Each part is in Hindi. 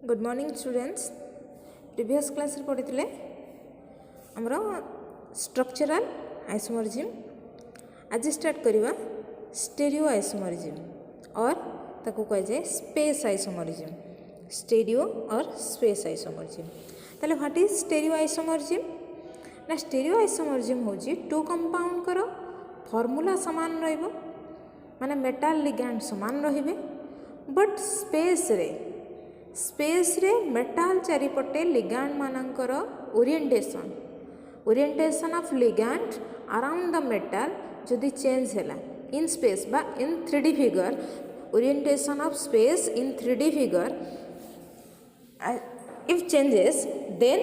Good morning students. Previous class रे पढ़ी आमर स्ट्रक्चरल आइसोमरिज्म। आज स्टार्ट करवा स्टेरियो आइसोमरिज्म और ताको कह जाए स्पेस आइसोमरिज्म। स्टेरियो और स्पेस आइसोमरिज्म। ताले व्हाट इज स्टेरियो आइसोमरिज्म ना स्टेरियो आइसोमरिज्म होची टू कंपाउंड कर फॉर्मूला समान रहइबो माने मेटाल लिगैंड समान रहिबे बट स्पेस रे मेटाल चारिपटे लिगैंड मानकर orientation of ligand around the metal जदि चेंज हैला इन स्पेस बा इन 3D figure orientation of space in 3D figure if changes then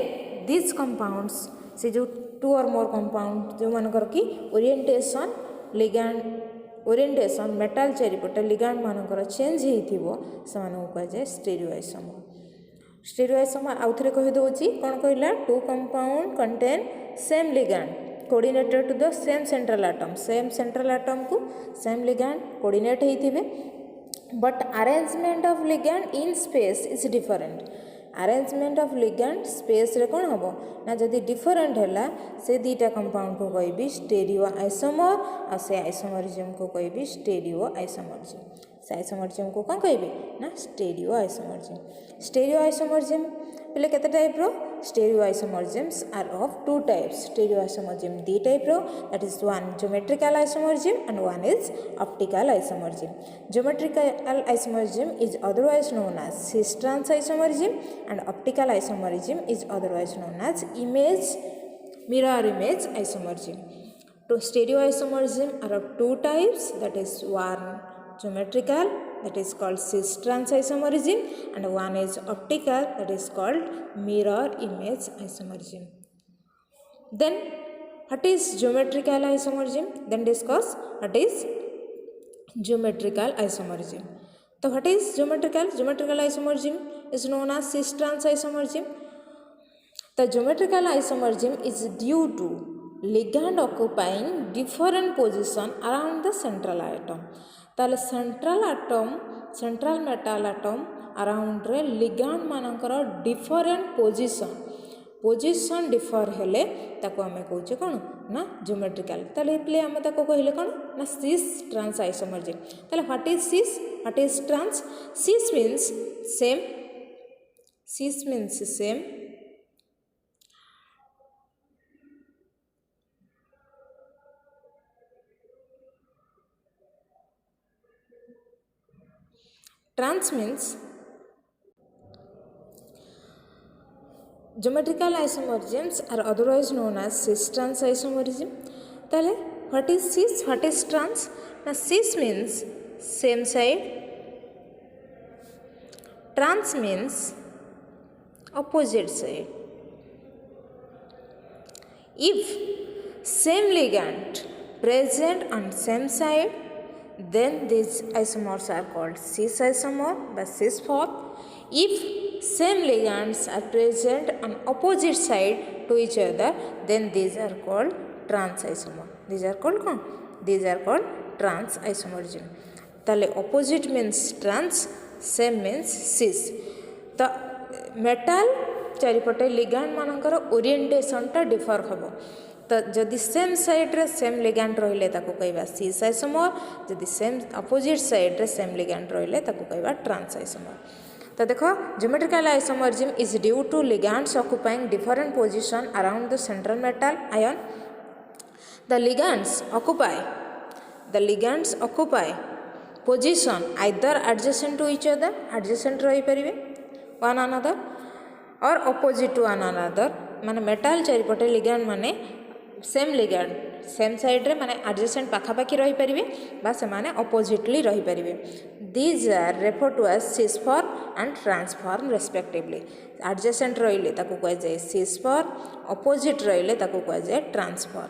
this compounds से जो टू और मोर कंपाउंड जो मानकर कि ओरिएंटेशन लिगैंड ओरिएंटेशन मेटाल चारिपटे लिगैंड मानकर चेंज होइथिबो समान कह जाए स्टेरियो आइसोमर। स्टेरियो आइसोमर आउ थे कहि दउची कोन कहला two compound contain same ligand coordinated to the same central atom को सेम लिगैंड कोऑर्डिनेट होइथिबे but arrangement of ligand in space is different. Arrangement of ligand space रे कोन हबो ना जदि डिफरेंट हैला से दीटा कंपाउंड को कहबी स्टेरियो आइसोमर और से आइसोमरिज्म को कहबी स्टेरियो आइसोमरिज्म। से आइसोमरिज्म को कौन कहबी ना स्टेरियो आइसोमरिज्म। स्टेरियो आइसोमरिज्म पहले केते टाइप रो stereo isomerisms are of two types. Stereo isomerism दी टाइप रो that is one geometrical isomerism and one is optical isomerism. Geometrical isomerism is otherwise known as cis trans isomerism and optical isomerism is otherwise known as mirror image isomerism. So stereoisomerism are of two types, that is one geometrical, that is called cis trans isomerism, and one is optical, that is called mirror image isomerism. Then what is geometrical isomerism? Then discuss what is geometrical isomerism. So what is geometrical? Geometrical isomerism is known as cis trans isomerism. The geometrical isomerism is due to ligand occupying different position around the central atom. ताले सेंट्रल मेटाल एटम अराउंड रे लिगैंड मानकर डिफरेंट पोजिशन डिफर हेले ताको आमे कहूचे कोन ना ज्योमेट्रिकल। ताले प्ले आमे ताको कहले कोन ना सिस ट्रांस आइसोमरिज्म। ताले what is cis what is trans? Cis means same trans means geometrical isomerisms are otherwise known as cis trans isomerism. Tale what is cis what is trans? Now cis means same side, trans means opposite side. If same ligand present on same side then these isomers are called cis isomer by cis form. If same ligands are present on opposite side to each other then these are called trans isomer. These are called कौन? These are called trans isomerism. ताले opposite means trans, same means cis. तो मेटाल चारिपटे लिगैंड मानकर ओरिएंटेशन टा डिफर हबो। तो जदि सेम साइड रे सेम लिगैंड रहिले ताको कहबा सिस आइसोमर, जदि सेम अपोजिट साइड रे सेम लिगैंड रहिले ताको कहबा ट्रांस आइसोमर। तो देखो geometrical isomerism is due to ligands occupying different position around the central metal ion. The ligands occupy position either adjacent to each other, adjacent रही परिवे one another or opposite to one another. माने मेटल चारिपटे लिगैंड माने सेम लिगैंड सेम साइड रे माने एडजेसेंट पाखापाखि रही परिवे बा से माने अपोजिटली रही परिवे। These are refer to as cis form and trans form respectively. Adjacent रहिले ताको कह जाए सिस फॉर्म, अपोजिट रहिले ताको कह जाए trans form.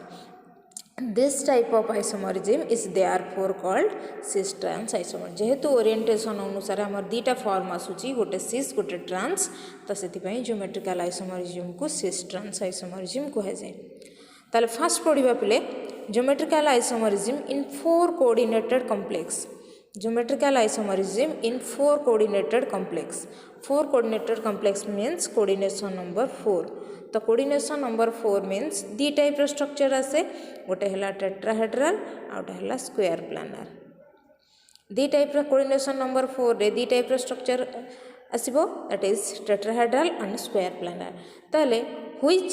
This type of isomerism is therefore called cis trans isomer. जेहेतु ओरिएंटेशन अनुसार हमर दीटा फॉर्म आसुची गोटे सिस गोटे ट्रांस तो सेति पई ज्योमेट्रिकल आइसोमरिज्म को सिस ट्रांस आइसोमरिज्म कह जाए। ताले फर्स्ट पढ़िबा पिले geometrical isomerism in 4 coordinated complex. geometrical isomerism in 4 coordinated complex. 4 coordinated complex means coordination number 4. तो coordination number 4 means the type structure आसे, गोटे है टेट्राहेड्रल आ गोटे है square planar. The type coordination number 4 रे दी टाइप स्ट्रक्चर आसीबो, that is tetrahedral and square planar. ताले which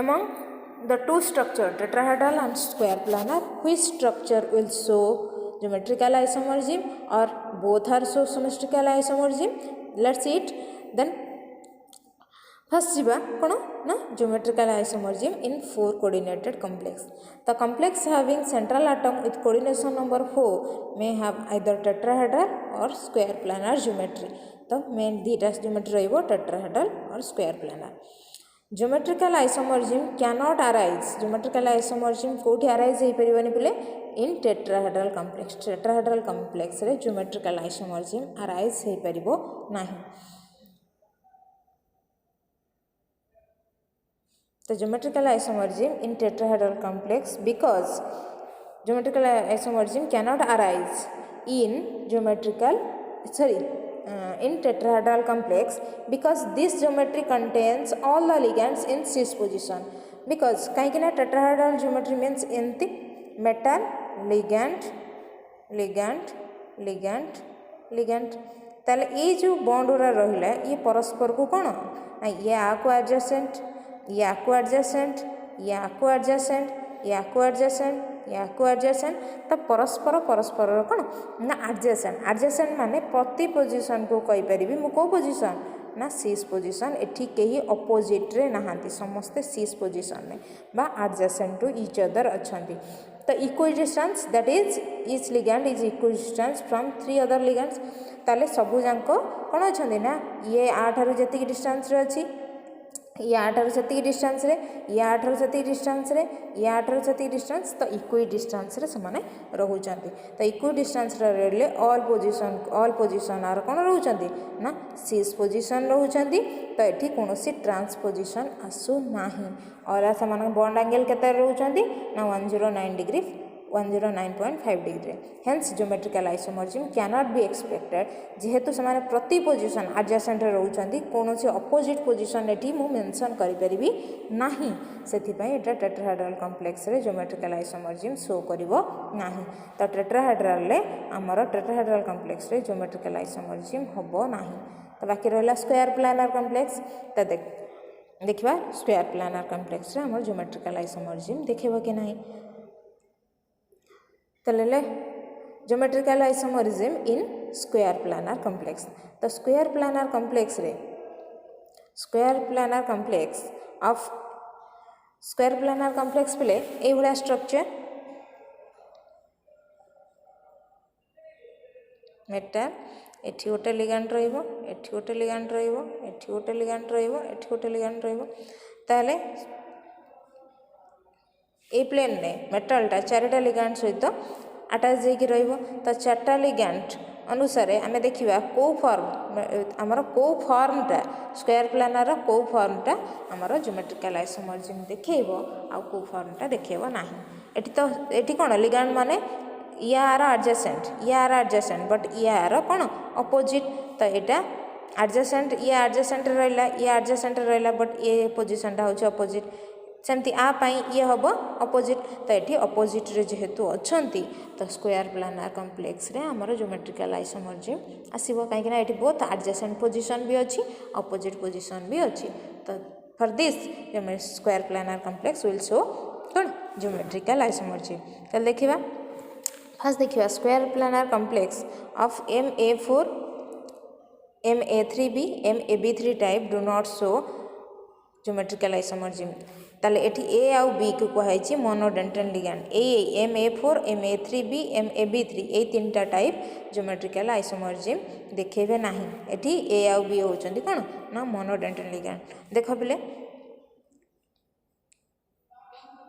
among the two structure tetrahedral and square planar, which structure will show geometrical isomerism or both are show symmetrical isomerism? Let's see it. Then first jiba kono na geometrical isomerism in 4 coordinated complex. The complex having central atom with coordination number 4 may have either tetrahedral or square planar geometry. तो main dita geometry रहिबो tetrahedral or square planar. Geometrical isomerism cannot arise. Geometrical isomerism कोठी arise होई परिबनी बोले in tetrahedral complex. Tetrahedral complex रे geometrical isomerism arise होई परिबो नाही. The geometrical isomerism in tetrahedral complex, because geometrical isomerism cannot arise in tetrahedral complex, because this geometry contains all the ligands in cis position. Because kaiki na tetrahedral geometry means enti metal ligand ligand ligand ligand. ताले ये जो बॉन्ड उरा रहिला ये परस्पर को कोन ना ये आको एडजेसेंट ये आको एडजेसेंट ये आको एडजेसेंट ये आको एडजेसेंट ये आको एडजेसेंट. तो परस्पर परस्पर कौन ना एडजेसेंट. एडजेसेंट माने प्रति पोजीशन को कहि परिबी मु को पोजीशन ना सिस पोजीशन. एठी केही अपोजिट रे नहांती, समस्ते सिस पोजीशन में बा एडजेसेंट टू ईच अदर अछंती. तो equidistance that is each ligand is equidistance from 3 other ligands. ताले सबु जांको कोन अछंती ना ये 8 रो जति डिस्टेंस रे अछि, ये 8 रो जति डिस्टेंस रे, ये 8 रो जति डिस्टेंस रे, ये 8 रो जति डिस्टेंस. तो इक्वी डिस्टेंस रे समाने रहउचंती. तो इक्वी डिस्टेंस रे रहले ऑल पोजीशन आर कोन रहउचंती ना सिस पोजीशन रहउचंती. तो एठी कोनोसी ट्रांसपोजिशन आसु नाही. और समान बॉन्ड एंगल केते रहउचंती ना 109 degree 109.5 degree. Hence geometrical isomerism cannot be expected. जेहेतु समान प्रति पोजीशन एडजेसेंट रहउचंती, कोनोसी अपोजिट पोजीशन एठी मु मेंशन करि परिबी नाही. सेथि पई एटा टेट्राहेड्रल कॉम्प्लेक्स रे ज्योमेट्रिकल आइसोमरिज्म शो करिवो नाही. तो टेट्राहेड्रल रे हमर टेट्राहेड्रल कॉम्प्लेक्स रे ज्योमेट्रिकल आइसोमरिज्म होबो नाही. तो बाकी रहला स्क्वायर प्लानर कॉम्प्लेक्स. तो देखिबा स्क्वायर प्लानर कॉम्प्लेक्स रे हमर ज्योमेट्रिकल आइसोमरिज्म देखेबो कि नाही. तो ले geometrical isomerism in square planar complex. तो स्क्वायर प्लानर कॉम्प्लेक्स रे square planar complex of square planar complex पे ए भलिया स्ट्रक्चर मेटल एठी गोटे लिगैंड रहिबो, एठी गोटे लिगैंड रहिबो, एठी गोटे लिगैंड रहिबो, एठी गोटे लिगैंड रहिबो. ताले ए प्लेन ने मेटलटा 4टा लिगैंड सहित अटैच होइकी रहिबो. तो 4टा लिगैंड अनुसार आम देखा कौ फॉर्म आमर कौ फॉर्मटा स्क्वायर प्लानर कौ फॉर्मटा आमर ज्योमेट्रिकल आइसोमरिज्म देखैबो आ कौ फॉर्मटा देखैबो नाही. एठी तो एठी कोन लिगैंड माने यार एडजेसेंट बट यार कौन अपोजिट. तो यहाँ एडजेसेंट ये एडजेसेंट रहा बट ये पोजिशनटा हूँ अपोजिट. सेमती आपाई ये हम अपोजिट. तो ये अपोजिट रे जेहेतु अच्छी तो स्क्वायर प्लानर कॉम्प्लेक्स रे आमर ज्योमेट्रिकल आइसोमरिज्म आसीबो काहेकि ना एठी बोथ एडजेसेंट पोजीशन भी अच्छी अपोजिट पोजीशन भी अच्छी. तो for this square planar complex will show कौन ज्योमेट्रिकल आइसोमरिज्म. तो देखिबा फर्स्ट देखिए square planar complex of MA4 MA3B MAB3 type do not show geometrical isomerism. ताले एठी A आउ B को कहाई मोनोडेंटल लिगैंड. ए MA4 MA3B MAB3 ए 3टा टाइप ज्योमेट्रिकल आइसोमरिज्म देखेबे नाही. एठी A आउ B होचंदी कोन ना मोनोडेंटल लिगैंड. देखो पिले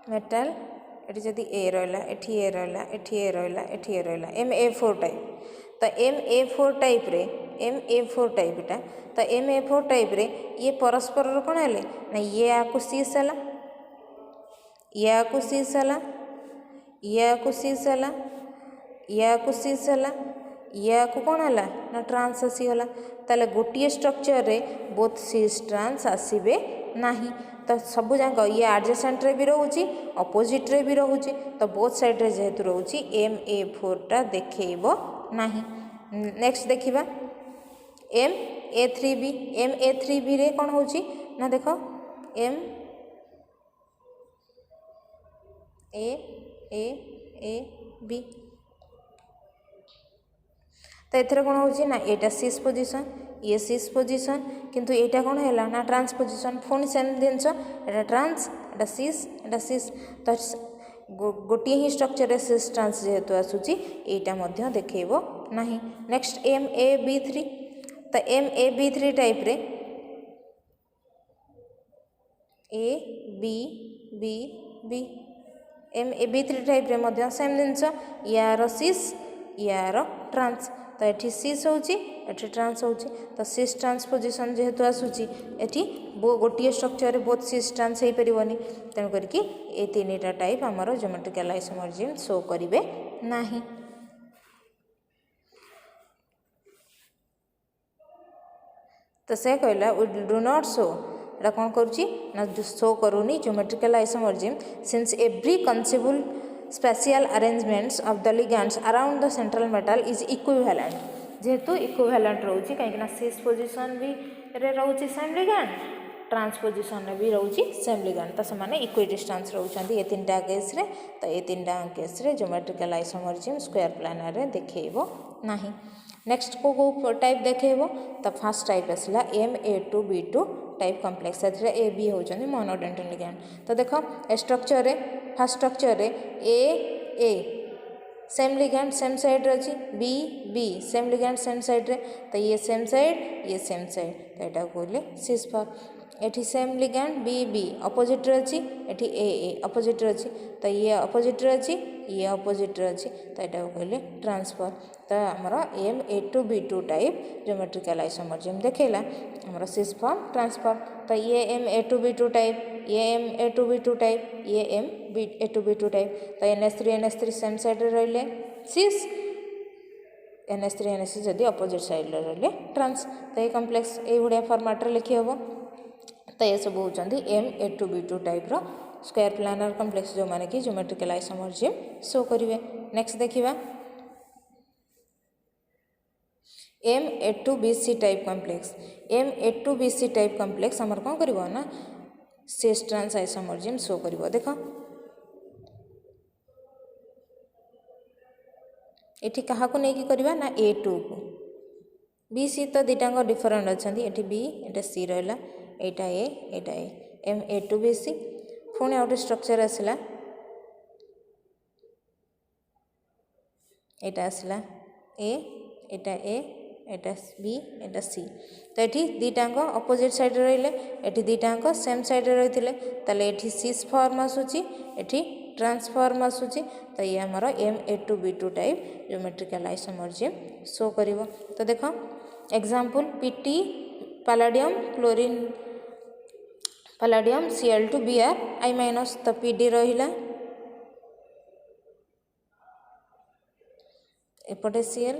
मेटल एठी जदि ए रहला एठी ए रहला एठी ए रहला एठी ए रहला MA4 टाइप. तो MA4 टाइप रे MA4 टाइपटा तो MA4 टाइप रे ये परस्पर कौन है ना ये आपको सीस है ये आपको सीस है ये आपको सीस है या को सिस है या को कौन है ना ट्रांस आसीगला ताले गोटे स्ट्रक्चर रे बोथ सिस ट्रांस आसबे नाही तो सबू जाक ये एडजेसेंट रे भी रोचे अपोजिट रे भी रोचे तो बोथ साइड रे जेहेतु रोचे MA4 टा देखैबो नाही। नेक्स्ट देखिबा MA3B रे कौन होची ना देखो MAB तो एथरे कौन होची ना एटा सिस पोजीशन ये सिस पोजीशन किंतु एटा कौन है ना ट्रांस पोजीशन पुणी सेम जिनस एटा ट्रांस एटा सिस तो गोटे ही स्ट्रक्चर रे सिस ट्रांस जेहेतु आसूची एटा मध्य देखैबो नाही। नेक्स्ट MAB3 तो MAB3 टाइप रे ABB MAB3 टाइप रे मध्य सेम जिनस यार सिस यार ट्रांस तो ये सिस होची एठी ट्रांस होची तो सिस ट्रांस पोजीशन जेहेतु आसूची एठी गोटे स्ट्रक्चर रे बोथ सिस ट्रांस हो परिवनी तेणु करके ए तीनटा टाइप आमर ज्योमेट्रिकल आइसोमर्जिज्म शो करिवे नाही। तो से कहला वी डू नॉट शो एटा कौन करुच्ची ना शो करूनी geometrical isomerism since every conceivable spatial arrangements of the ligands around the central metal is equivalent जेहेतु इक्विवेलेंट रोची कहीं सिस पोजीशन भी रे रोची सेम लिगेंड ट्रांस पोजीशन रे भी रोची सेम लिगेंड तो से इक्वी डिस्टेंस रोचंती ये तीनटा केस रे तो ये तीनटा केस रे ज्योमेट्रिकल आइसोमर्जिज्म स्क्वायर प्लानर रे देखैबो नाही। नेक्स्ट को टाइप देखैबो तो फर्स्ट टाइप आसला MA2B2 type complex A B होचंदी मोनोडेंटल लिगेंड तो देखो स्ट्रक्चर रे फर्स्ट स्ट्रक्चर रे A same ligand same side रे अछि B same ligand same side रे तो ये सेम साइड तो एटा कहले सिस फॉर एठी सेम लिगेंड बी अपोजिट रे अछि एठी ए अपोजिट रे अछि तो ये अपोजिट रे अछि ये अपोजिट रे अछि तो एटा कहले ट्रांसफर तो हमर MA2B2 टाइप ज्योमेट्रिकल आइसोमर्जिज्म देखैला हमर सिस फॉर्म ट्रांसफर तो ये MA2B2 टाइप ये MA2B2 टाइप ये MA2B2 टाइप तो NH3 सेम साइड रे रहले सिस NH3 जदि अपोजिट साइड रे रहले ट्रांस तो ये कॉम्प्लेक्स ए भडिया फॉर्मेट रे लिखि हबो तो ये सब होचंदी MA2B2 टाइप रो स्क्वायर प्लानर कॉम्प्लेक्स जो माने कि ज्योमेट्रिकल आइसोमर्जिज्म शो करिवे। नेक्स्ट देखिबा MA2BC type complex MA2BC type complex हमर कोन करिवो ना सिस ट्रांस आइसोमर्जिज्म शो करिवो देखो एठी कहा को नै कि करबा ना A2 को BC तो दिटांग डिफरेंट अछंती एठी B एटा C रहला एटा A MA2BC पुणी आउट स्ट्रक्चर आसला एटा आसला A Etah B Etah C तो एठी दिटांग अपोजिट साइड रे रहले एठी दिटांग सेम साइड रे रहिथिले ताले एठी सिस फॉर्म आसुची एठी ट्रांसफॉर्म आसुची तो ये हमर MA2B2 टाइप ज्योमेट्रिकल आइसोमर्जिज्म शो करिवो तो देखो example PT palladium chlorine palladium Cl2 Br I- तो PD रहिला एपटे Cl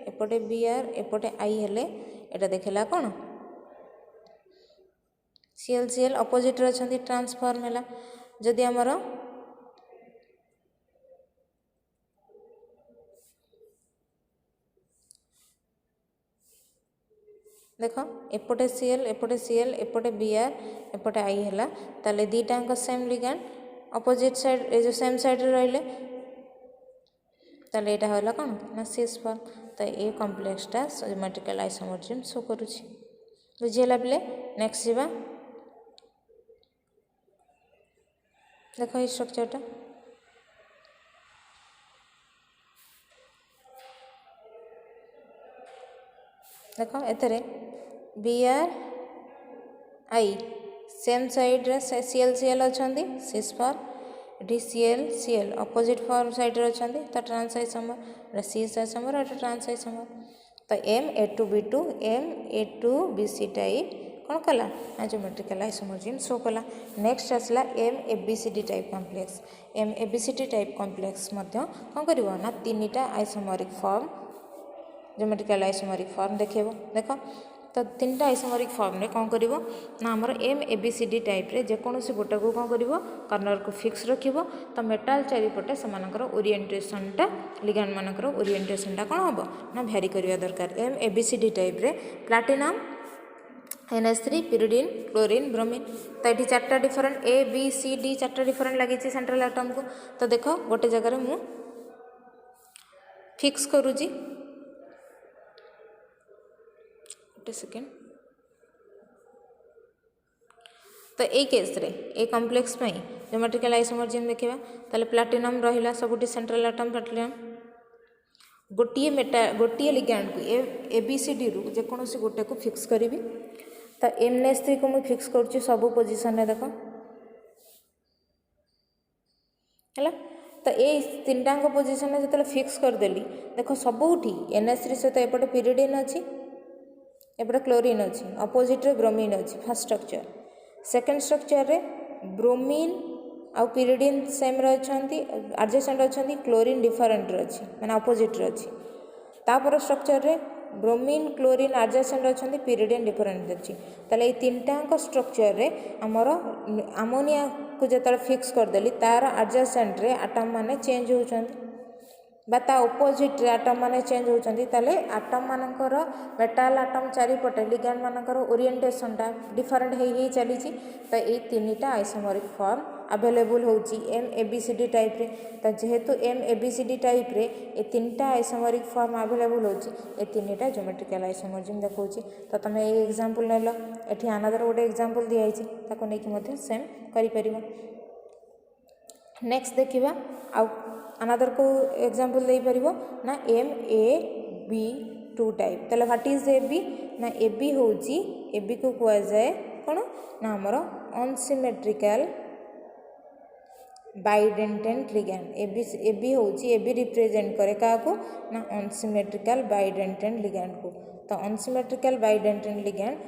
एपटे Br एपटे I हेले एटा देखला कोन Cl अपोजिट रे अछंती ट्रांसफॉर्म हैला जदि हमर देखो एपटे Cl एपटे Br एपटे I हैला ताले दीटांक सेम लिगेंड अपोजिट साइड ए जो सेम साइड रे रहले ताले एटा होला कोन ना सिस फॉर्म तो ए कॉम्प्लेक्सटा ज्योमेट्रिकल आइसोमर्जिज्म शो करूची बुझिला बेले। नेक्स्ट जीवा देखो ये स्ट्रक्चरटा देखो एथरे Br I सेम साइड रे Cl अछंती सिस फॉर्म एटी Cl अपोजिट फॉर्म साइड रे अछंती तो ट्रांस आइसोमर सिस आइसोमर और ट्रांस आइसोमर तो MA2B2 MA2BC टाइप कौन कला ना ज्योमेट्रिकल आइसोमरिज्म शो कला। नेक्स्ट आसला M A B C D type complex. M A B C D type complex मध्य कौन करिवो ना तीनटा isomeric form geometrical isomeric form देखेबो। देखो तो तीनटा आइसोमरिक फॉर्म रे कौन करिवो ना हमर एम एबीसीडी टाइप रे जेकोसी गोटे को कौन करिवो कॉर्नर को फिक्स रखिवो। तो मेटाल चारिपटे सेमानकर ओरिएंटेशनटा लिगैंड मानकर ओरिएंटेशनटा कौन हबो ना भ्यारी करिवा दरकार। एम एबीसीडी टाइप रे platinum NH3 pyridine chlorine bromine. तो ये चार्टा different A B C D चार्टा डिफरेंट लगी सेंट्रल एटम को। तो देख गोटे जगह मु फिक्स करुँगी गोटे सेकेंड। तो ये केस रे ए कॉम्प्लेक्स ज्योमेट्रिकल आइसोमरिज्म देखा ताले प्लैटिनम रहिला सबुठी सेंट्रल एटम प्लैटिनम गोटे लिगैंड को एबीसीडी रु जेकोसी गोटे को फिक्स करी। तो NH3 को मुझे फिक्स करुँच सब पोजिशन रे देख है। तो ये तीन टाक पोजिशन में जो फिक्स करदेली देख सबुठी NH3 सहित एपटे pyridine अच्छी एपटे क्लोरीन अच्छी अपोजिट रे ब्रोमीन अच्छी फर्स्ट स्ट्रक्चर। सेकेंड स्ट्रक्चर रे ब्रोमीन आउ pyridine सेम रही एडजेसेंट अच्छा क्लोरीन डिफरेंट अच्छी मैंने अपोजिट रे अच्छी। तापर स्ट्रक्चर रे ब्रोमीन क्लोरीन एडजेसेंट अच्छा pyridine डिफरेंट अच्छी। ताले ये तीन टाक स्ट्रक्चर रे आमर अमोनिया को जो फिक्स करदेली तार एडजेसेंट रे आटम माने चेंज होचंती ता ओपोजिट आटम माने चेंज होचंती। ताले आटम मानकर मेटाल आटम चारिपटे लिगैंड मानकर ओरिएंटेशनटा डिफरेंट हो चली। तो ये तीनटा आइसोमरिक फॉर्म अवेलेबल होची एम एबीसीडी टाइप रे। तो जेहेतु एम एबीसीडी टाइप रे ये तीनटा आइसोमरिक फॉर्म अवेलेबल होची ये तीनटा ज्योमेट्रिकल आइसोमरिज्म देखौची। तो तुम ये एग्जांपल नेलो एठी अनदर गोटे एग्जांपल दियाइछि ताको नेकी मध्ये सेम करि परिबो। नेक्स्ट देखिबा आउ अनदर को एग्जांपल दे परिबो ना M A B two type. ताले व्हाट इज ए बी ना ए बी होची ए बी को कुआ जाए कोन ना हमर unsymmetrical bidentate ligand. A B होची ए बी रिप्रेजेंट करे का को ना अनसिमेट्रिकल बाइडेंटेंट लिगैंड को। तो अनसिमेट्रिकल बाइडेंटेंट लिगैंड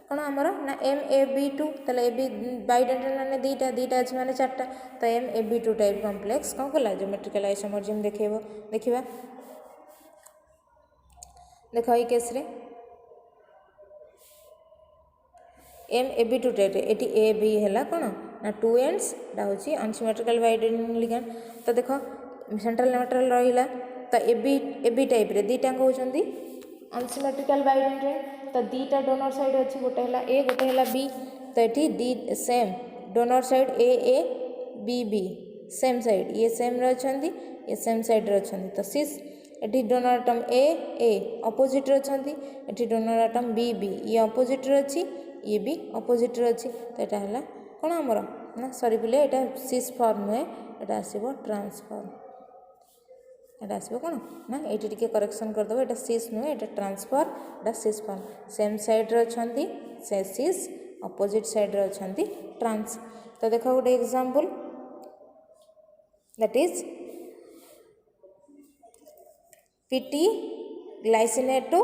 कौन आमर ना एम ए बी टू। ताले ए बी बाइडेंटेंट माने दीटा अच्छे माने चार्टा। तो M A B two type complex कौन कला ज्योमेट्रिकल आइसोमरिज्म देखा देखा। देख ये केस रे M A B two type एटी ए बी है कौन ना टू एंड्स हूँ अनसिमेट्रिकल बाइडेंटेंट लिगैंड। तो देख सेंट्रल न्यूट्रल रहा। तो ए बी टाइप रे दीटा होती अनसिमेट्रिकल बाइडेंटेंट। तो दीटा डोनर साइड अच्छी गोटे है ए गोटे है बी। तो ये the same donor side A B B same side ये सेम रही ये सेम साइड अच्छा। तो सिस ये डोनर आटम ए अपोजिट अच्छी ये डोनर आटम बी बी ये अपोजिट अच्छी ये भी अपोजिट अच्छी। तो यहाँ है कौन आमर ना सरी पिले यहाँ सिस फॉर्म नुहे यहाँ आसो ट्रांसफॉर्म यहाँ आसो कौन ना ये टी करेक्शन करदेव यहाँ सिस नुहे यहाँ ट्रांसफर यहाँ सिस फॉर्म सेम साइड अच्छा से सिस अपोजिट साइड अच्छा ट्रांस। तो देख गोटे example that is PT glycinato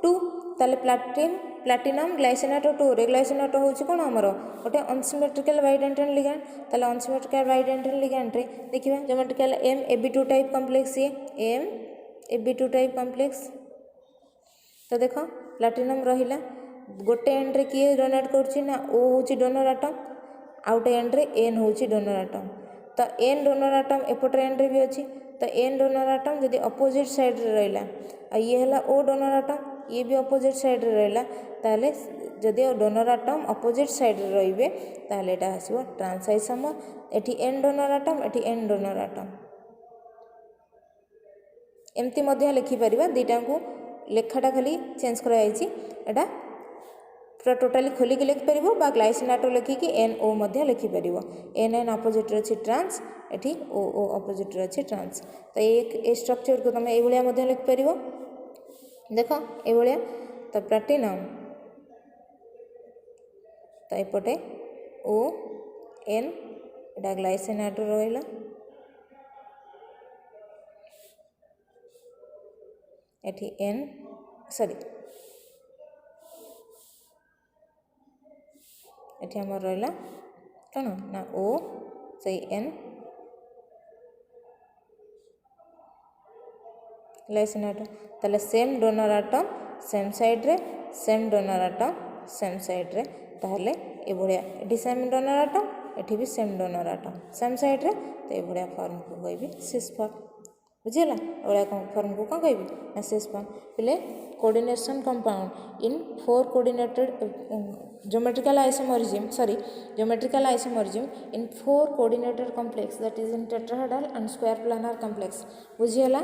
2। ताले प्लैटिनम ग्लाइसिनेटो 2 रे ग्लाइसिनेटो होची कोन हमरो गोटे अनसिमेट्रिकल बाइडेंटेंट लिगैंड। ताले अनसिमेट्रिकल बाइडेंटेंट लिगैंड रे देखिबा geometrical M A B two type complex ये M A B two type complex. तो देख प्लैटिनम रहिला गोटे एंड रे किए डोनेट करछि ना ओ होची डोनर आटम आउटे एंड रे एन होची डोनर आटम। तो एन डोनर आटम एपट एंड रे भी अच्छी। तो एन डोनर आटम जदि अपोजिट साइड रे रहिला ये है ओ डोनर आटम ये भी अपोजिट साइड रे रहिला ताले जदि डोनर आटम अपोजिट साइड रे रहिबे ताले एटा आसीबो ट्रांस आइसोमर। एठी एन डोनर आटम एठी एन डोनर आटम एमती मध्य लिखि परिबा दीटा को लेखाटा खाली चेंज करा जायछि एटा पूरा टोटाली खोलिक लिखिपर बा ग्लाइसिनेटो लिखिकी एन ओ मध्य लिखिपर एन एन अपोजिट अच्छी ट्रांस एटी ओ ओ अपोजिट अच्छी ट्रांस। तो ये स्ट्रक्चर को तुम ये लिखिपर देख ये तो प्लैटिनम तो एपटे ओ एन एटा ग्लाइसिनेटो रहा एटी एन सॉरी एठी हमर रहला कौन ना ओ से एन लेस एटम ताले same donor atom same side रे same donor atom same side रे ताहले ए बढिया एठी सेम डोनर एटम एठी भी same donor atom same side रे तो ए बढिया फॉर्म को कहबी सिस फॉर्म बुझिला बढिया फॉर्म को कौन कहबी ना सिस फॉर्म पिले coordination compound in four coordinated geometrical isomerism in four coordinated complex that is in tetrahedral and square planar complex बुझिला।